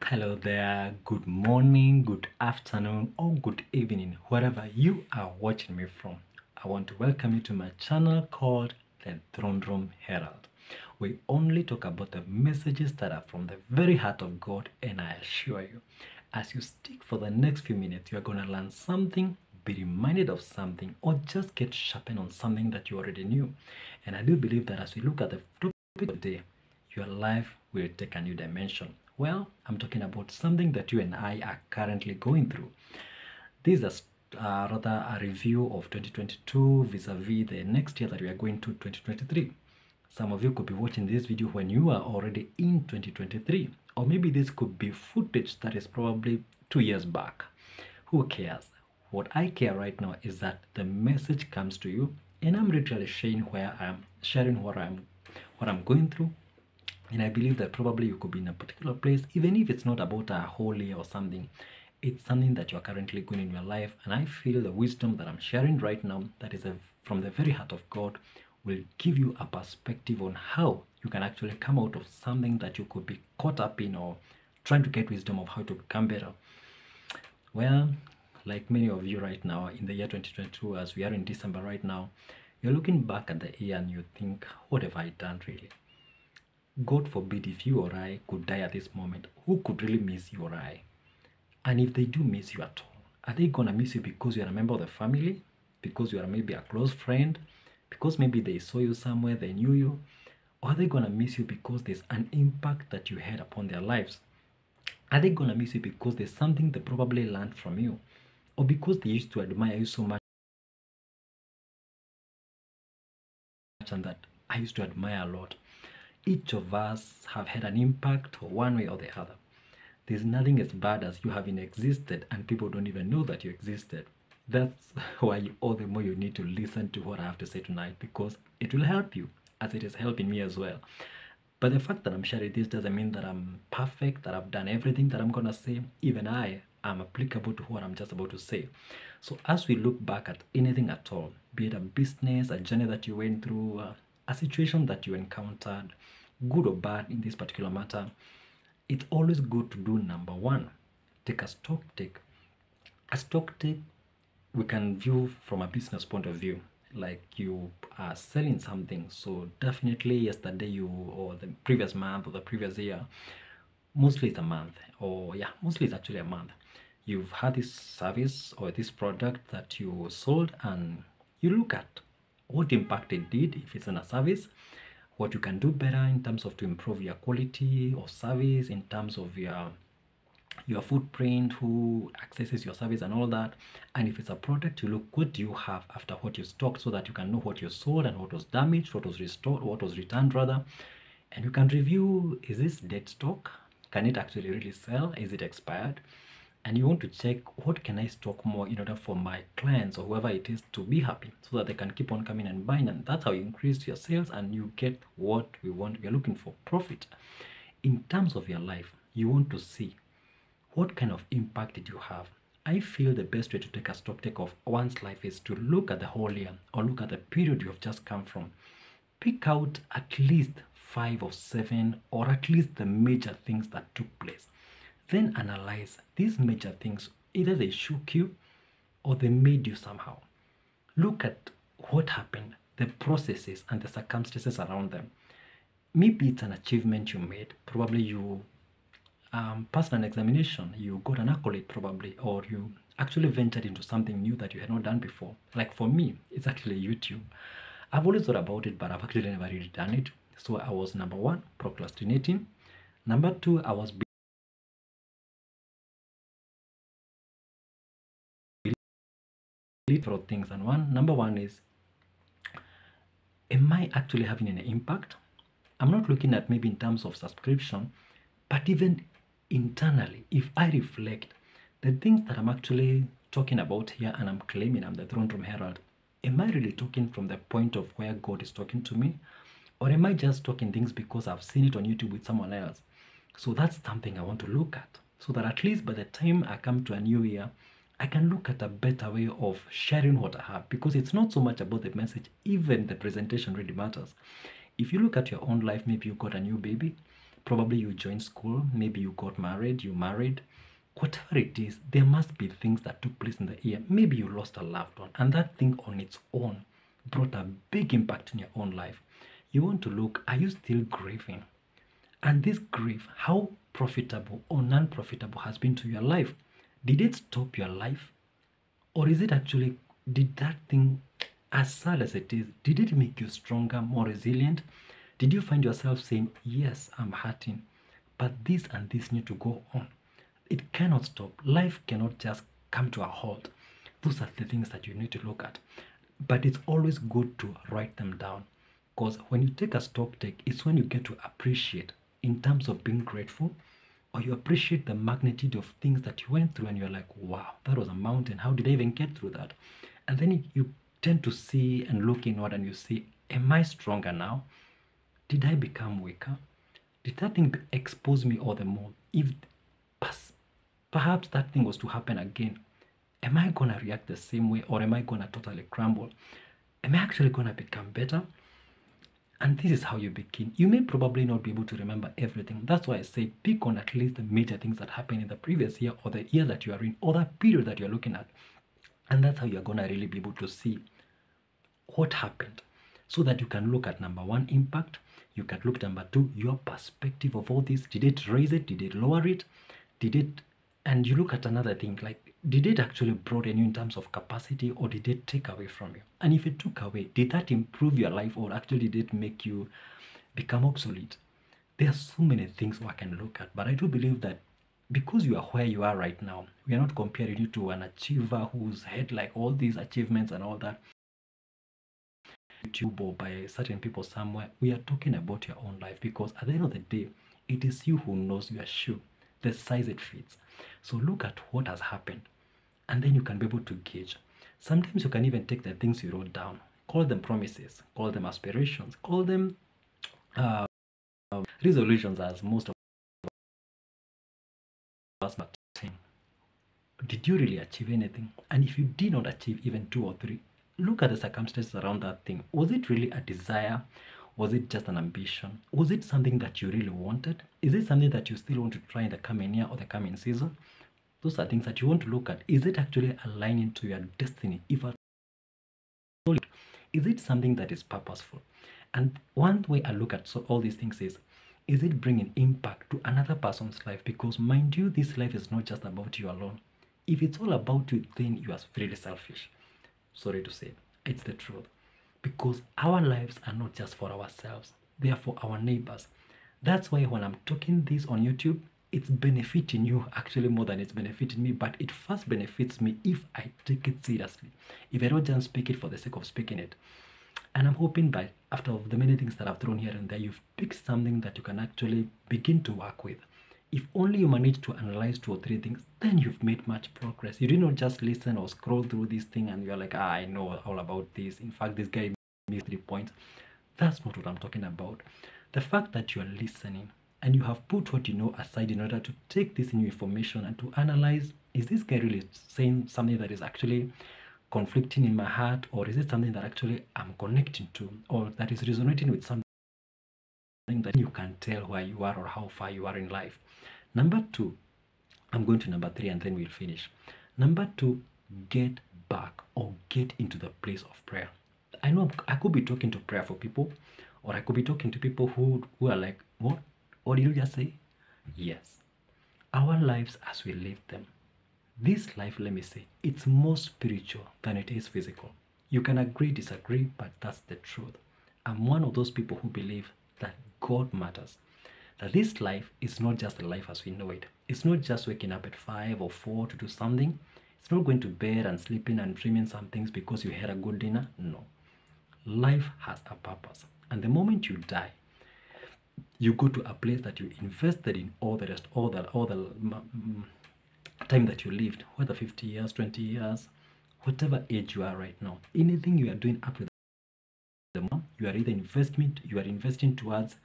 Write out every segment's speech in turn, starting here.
Hello there, good morning, good afternoon, or good evening, wherever you are watching me from. I want to welcome you to my channel called The Throne Room Herald. We only talk about the messages that are from the very heart of God, and I assure you, as you stick for the next few minutes, you are going to learn something, be reminded of something, or just get sharpened on something that you already knew. And I do believe that as we look at the topic today, your life will take a new dimension. Well, I'm talking about something that you and I are currently going through. This is rather a review of 2022 vis-a-vis the next year that we are going to 2023. Some of you could be watching this video when you are already in 2023, or maybe this could be footage that is probably 2 years back. Who cares? What I care right now is that the message comes to you, and I'm literally sharing what I'm going through. And I believe that probably you could be in a particular place, even if it's not about a whole year or something. It's something that you're currently going in your life. And I feel the wisdom that I'm sharing right now, that is from the very heart of God, will give you a perspective on how you can actually come out of something that you could be caught up in, or trying to get wisdom of how to become better. Well, like many of you right now in the year 2022, as we are in December right now, you're looking back at the year and you think, what have I done really? God forbid if you or I could die at this moment, who could really miss you or I? And if they do miss you at all, are they gonna miss you because you're a member of the family? Because you are maybe a close friend? Because maybe they saw you somewhere, they knew you? Or are they gonna miss you because there's an impact that you had upon their lives? Are they gonna miss you because there's something they probably learned from you? Or because they used to admire you so much and that I used to admire a lot? Each of us have had an impact one way or the other. There's nothing as bad as you having existed and people don't even know that you existed. That's why all the more you need to listen to what I have to say tonight, because it will help you as it is helping me as well. But the fact that I'm sharing this doesn't mean that I'm perfect, that I've done everything that I'm going to say. Even I am applicable to what I'm just about to say. So as we look back at anything at all, be it a business, a journey that you went through, a situation that you encountered, good or bad in this particular matter, it's always good to do number one, take a stock take. A stock take we can view from a business point of view, like you are selling something. So definitely yesterday or the previous month or the previous year, mostly it's a month, or yeah, mostly it's actually a month. You've had this service or this product that you sold, and you look at what impact it did if it's in a service, what you can do better in terms of to improve your quality of service, in terms of your footprint, who accesses your service and all that. And if it's a product, you look what do you have after what you stocked, so that you can know what you sold and what was damaged, what was restored, what was returned rather. And you can review, is this dead stock? Can it actually really sell? Is it expired? And you want to check, what can I stock more in order for my clients or whoever it is to be happy, so that they can keep on coming and buying. And that's how you increase your sales and you get what we want. We're looking for profit. In terms of your life, you want to see what kind of impact did you have. I feel the best way to take a stock take of one's life is to look at the whole year, or look at the period you have just come from. Pick out at least 5 or 7, or at least the major things that took place. Then analyze these major things. Either they shook you or they made you somehow. Look at what happened, the processes and the circumstances around them. Maybe it's an achievement you made. Probably you passed an examination, you got an accolade probably, or you actually ventured into something new that you had not done before. Like for me, it's actually YouTube. I've always thought about it, but I've actually never really done it. So I was, number one, procrastinating. Number two, I was for things. And number one is, am I actually having an impact? I'm not looking at maybe in terms of subscription, but even internally, if I reflect the things that I'm actually talking about here, and I'm claiming I'm the Throne Room Herald, am I really talking from the point of where God is talking to me? Or am I just talking things because I've seen it on YouTube with someone else? So that's something I want to look at, so that at least by the time I come to a new year, I can look at a better way of sharing what I have, because it's not so much about the message, even the presentation really matters. If you look at your own life, maybe you got a new baby, Probably you joined school, maybe you got married, you married. Whatever it is, there must be things that took place in the year. Maybe you lost a loved one, and that thing on its own brought a big impact in your own life. You want to look, are you still grieving? And this grief, how profitable or non-profitable has been to your life? Did it stop your life? Or is it actually, did that thing, as sad as it is, did it make you stronger, more resilient? Did you find yourself saying, yes, I'm hurting, but this and this need to go on? It cannot stop. Life cannot just come to a halt. Those are the things that you need to look at. But it's always good to write them down. Because when you take a stock take, it's when you get to appreciate in terms of being grateful, or you appreciate the magnitude of things that you went through and you're like, wow, that was a mountain. How did I even get through that? And then you tend to see and look inward and you see, am I stronger now? Did I become weaker? Did that thing expose me all the more? If perhaps that thing was to happen again, am I going to react the same way, or am I going to totally crumble? Am I actually going to become better? And this is how you begin. You may probably not be able to remember everything. That's why I say pick on at least the major things that happened in the previous year, or the year that you are in, or that period that you're looking at. And that's how you're going to really be able to see what happened, so that you can look at number one, impact. You can look at number two, your perspective of all this. Did it raise it? Did it lower it? Did it? And you look at another thing, like, did it actually broaden you in terms of capacity, or did it take away from you? And if it took away, did that improve your life, or actually did it make you become obsolete? There are so many things one can look at, but I do believe that because you are where you are right now, we are not comparing you to an achiever who's had like all these achievements and all that, YouTube or by certain people somewhere. We are talking about your own life, because at the end of the day, it is you who knows your shoe, the size it fits. So look at what has happened, and then you can be able to gauge. Sometimes you can even take the things you wrote down, call them promises, call them aspirations, call them resolutions, as most of us are saying. Did you really achieve anything? And if you did not achieve even 2 or 3, look at the circumstances around that thing. Was it really a desire? Was it just an ambition? Was it something that you really wanted? Is it something that you still want to try in the coming year or the coming season? Those are things that you want to look at. Is it actually aligning to your destiny? If at all, is it something that is purposeful? And one way I look at all these things is it bringing impact to another person's life? Because mind you, this life is not just about you alone. If it's all about you, then you are really selfish. Sorry to say, it's the truth. Because our lives are not just for ourselves, they are for our neighbors. That's why when I'm talking this on YouTube, it's benefiting you actually more than it's benefiting me, but it first benefits me if I take it seriously, if I don't just speak it for the sake of speaking it. And I'm hoping that after the many things that I've thrown here and there, you've picked something that you can actually begin to work with. If only you manage to analyze 2 or 3 things, then you've made much progress. You did not just listen or scroll through this thing and you're like, I know all about this. In fact, this guy missed 3 points. That's not what I'm talking about. The fact that you're listening and you have put what you know aside in order to take this new information and to analyze, is this guy really saying something that is actually conflicting in my heart, or is it something that actually I'm connecting to, or that is resonating with something that you can tell where you are or how far you are in life? Number 2, I'm going to number 3 and then we'll finish. Number 2, get back or get into the place of prayer. I know I could be talking to prayer for people, or I could be talking to people who are like, what? What did you just say? Yes. Our lives as we live them. This life, let me say, it's more spiritual than it is physical. You can agree, disagree, but that's the truth. I'm one of those people who believe that God matters. That this life is not just a life as we know it. It's not just waking up at 5 or 4 to do something. It's not going to bed and sleeping and dreaming some things because you had a good dinner. No. Life has a purpose. And the moment you die, you go to a place that you invested in all the time that you lived, whether 50 years, 20 years, whatever age you are right now. Anything you are doing up to the moment, you are either investing towards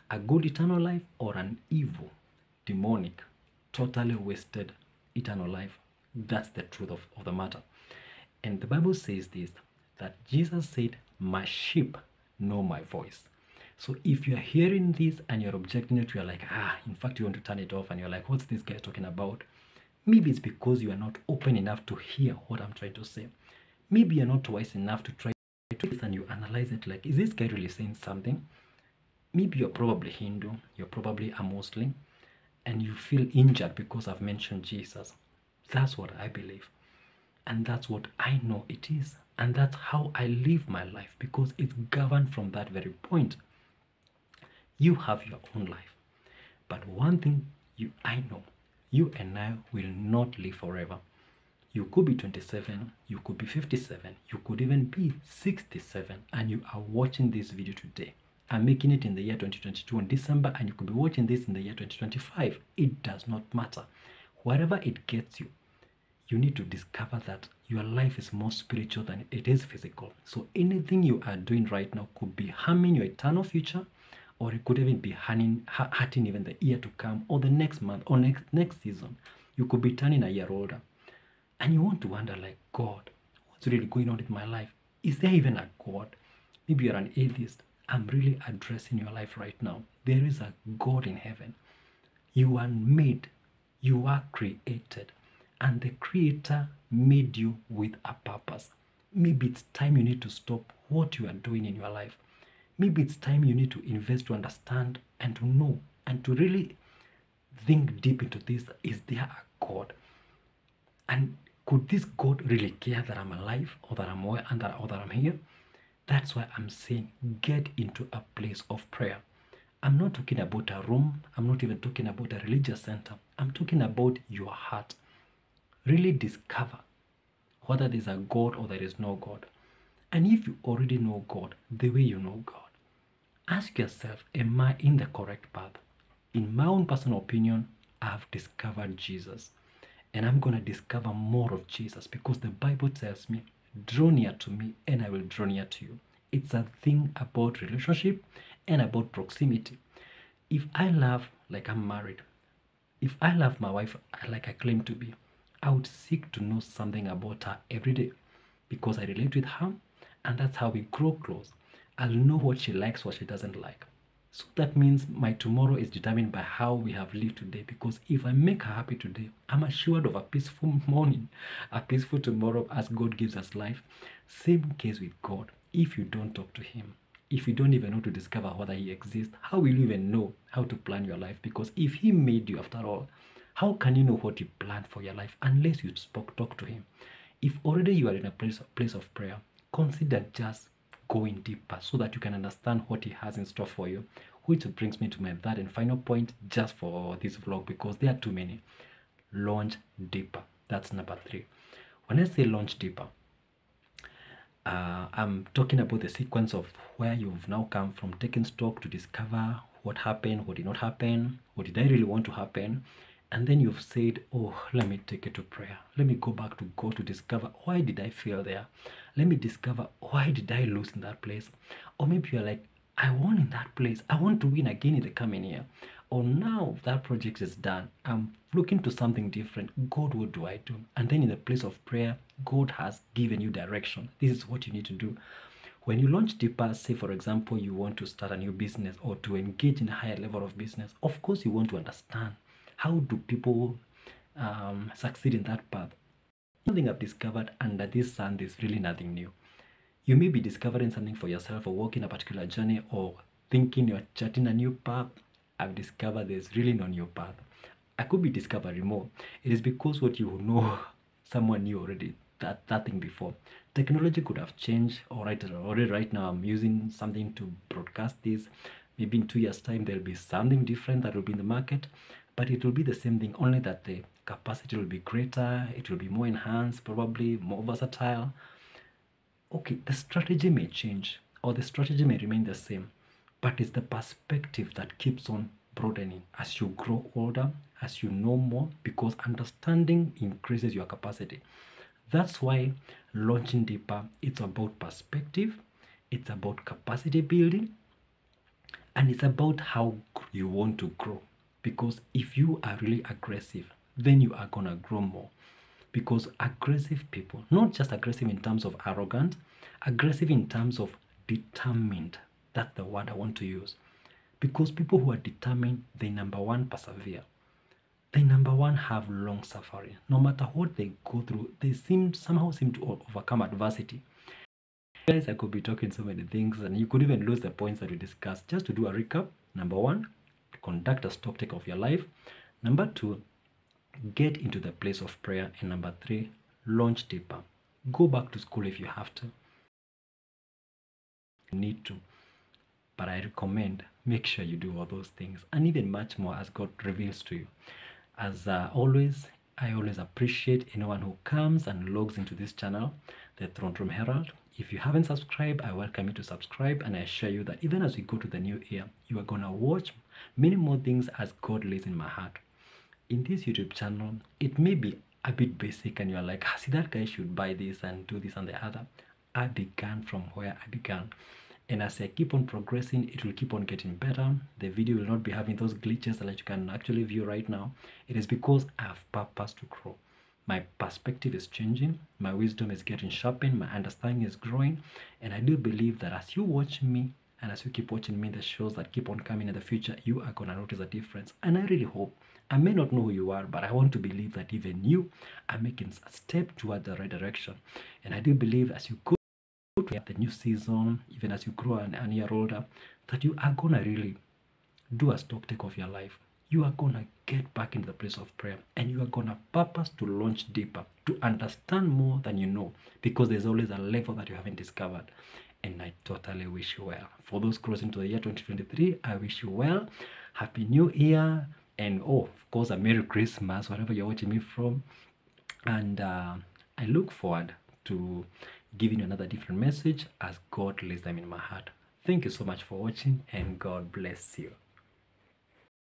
a good eternal life or an evil, demonic, totally wasted eternal life. That's the truth of the matter. And the Bible says this, that Jesus said, my sheep know my voice. So if you're hearing this and you're objecting it, you're like, in fact, you want to turn it off and you're like, what's this guy talking about? Maybe it's because you are not open enough to hear what I'm trying to say. Maybe you're not wise enough to try to listen and you analyze it like, is this guy really saying something? Maybe you're probably Hindu, you're probably a Muslim, and you feel injured because I've mentioned Jesus. That's what I believe. And that's what I know it is. And that's how I live my life, because it's governed from that very point. You have your own life. But one thing I know, you and I will not live forever. You could be 27, you could be 57, you could even be 67, and you are watching this video today. I'm making it in the year 2022 in December, and you could be watching this in the year 2025. It does not matter. Wherever it gets you, you need to discover that your life is more spiritual than it is physical. So anything you are doing right now could be harming your eternal future, or it could even be hurting even the year to come, or the next month, or next season. You could be turning a year older. And you want to wonder, like, God, what's really going on in my life? Is there even a God? Maybe you're an atheist. I'm really addressing your life right now. There is a God in heaven. You are made. You are created. And the Creator made you with a purpose. Maybe it's time you need to stop what you are doing in your life. Maybe it's time you need to invest to understand and to know and to really think deep into this. Is there a God? And could this God really care that I'm alive, or that I'm well, and or that I'm here? That's why I'm saying get into a place of prayer. I'm not talking about a room. I'm not even talking about a religious center. I'm talking about your heart. Really discover whether there's a God or there is no God. And if you already know God the way you know God, ask yourself, am I in the correct path? In my own personal opinion, I've discovered Jesus. And I'm going to discover more of Jesus, because the Bible tells me, draw near to me and I will draw near to you. It's a thing about relationship and about proximity. If I love like I'm married, if I love my wife like I claim to be, I would seek to know something about her every day, because I relate with her, and that's how we grow close. I'll know what she likes, what she doesn't like. So that means my tomorrow is determined by how we have lived today, because if I make her happy today, I'm assured of a peaceful morning, a peaceful tomorrow as God gives us life. Same case with God. If you don't talk to Him, if you don't even know to discover whether He exists, how will you even know how to plan your life? Because if He made you after all, how can you know what He planned for your life unless you talk to Him? If already you are in a place of prayer, consider just going deeper so that you can understand what He has in store for you. Which brings me to my third and final point just for this vlog, because there are too many. Launch deeper. That's number 3. When I say launch deeper, I'm talking about the sequence of where you've now come from taking stock to discover what happened, what did not happen, what did I really want to happen. And then you've said, oh, let me take it to prayer. Let me go back to God to discover, why did I fail there? Let me discover, why did I lose in that place? Or maybe you're like, I won in that place. I want to win again in the coming year. Or now that project is done, I'm looking to something different. God, what do I do? And then in the place of prayer, God has given you direction. This is what you need to do. When you launch deeper, say for example, you want to start a new business or to engage in a higher level of business, of course you want to understand, how do people succeed in that path? Something I've discovered under this sun, there's really nothing new. You may be discovering something for yourself or walking a particular journey or thinking you're charting a new path. I've discovered there's really no new path. I could be discovering more. It is because what you know, someone knew already that thing before. Technology could have changed. Already right now I'm using something to broadcast this. Maybe in 2 years' time there'll be something different that will be in the market, but it will be the same thing, only that the capacity will be greater, it will be more enhanced, probably more versatile. Okay, the strategy may change or the strategy may remain the same, but it's the perspective that keeps on broadening as you grow older, as you know more, because understanding increases your capacity. That's why launching deeper, it's about perspective, it's about capacity building, and it's about how you want to grow. Because if you are really aggressive, then you are gonna grow more. Because aggressive people, not just aggressive in terms of arrogant, aggressive in terms of determined. That's the word I want to use. Because people who are determined, they number one persevere. They number one have long suffering. No matter what they go through, they somehow seem to overcome adversity. Guys, I could be talking so many things and you could even lose the points that we discussed. Just to do a recap: number one, conduct a stock take of your life. Number two, get into the place of prayer. And number three, launch deeper. Go back to school if you have to. You need to. But I recommend, make sure you do all those things and even much more as God reveals to you. As always, I always appreciate anyone who comes and logs into this channel, the Throne Room Herald. If you haven't subscribed, I welcome you to subscribe, and I assure you that even as we go to the new year, you are going to watch many more things as God lays in my heart. In this YouTube channel, it may be a bit basic and you're like, see, that guy should buy this and do this and the other. I began from where I began. And as I keep on progressing, it will keep on getting better. The video will not be having those glitches that you can actually view right now. It is because I have purpose to grow. My perspective is changing. My wisdom is getting sharpened. My understanding is growing. And I do believe that as you watch me and as you keep watching me, the shows that keep on coming in the future, you are going to notice a difference. And I really hope, I may not know who you are, but I want to believe that even you are making a step toward the right direction. And I do believe as you go to the new season, even as you grow an year older, that you are going to really do a stock take of your life. You are going to get back into the place of prayer and you are going to purpose to launch deeper, to understand more than you know, because there's always a level that you haven't discovered. And I totally wish you well. For those crossing to the year 2023, I wish you well. Happy New Year. And of course, a Merry Christmas, wherever you're watching me from. And I look forward to giving you another different message as God lays them in my heart. Thank you so much for watching and God bless you.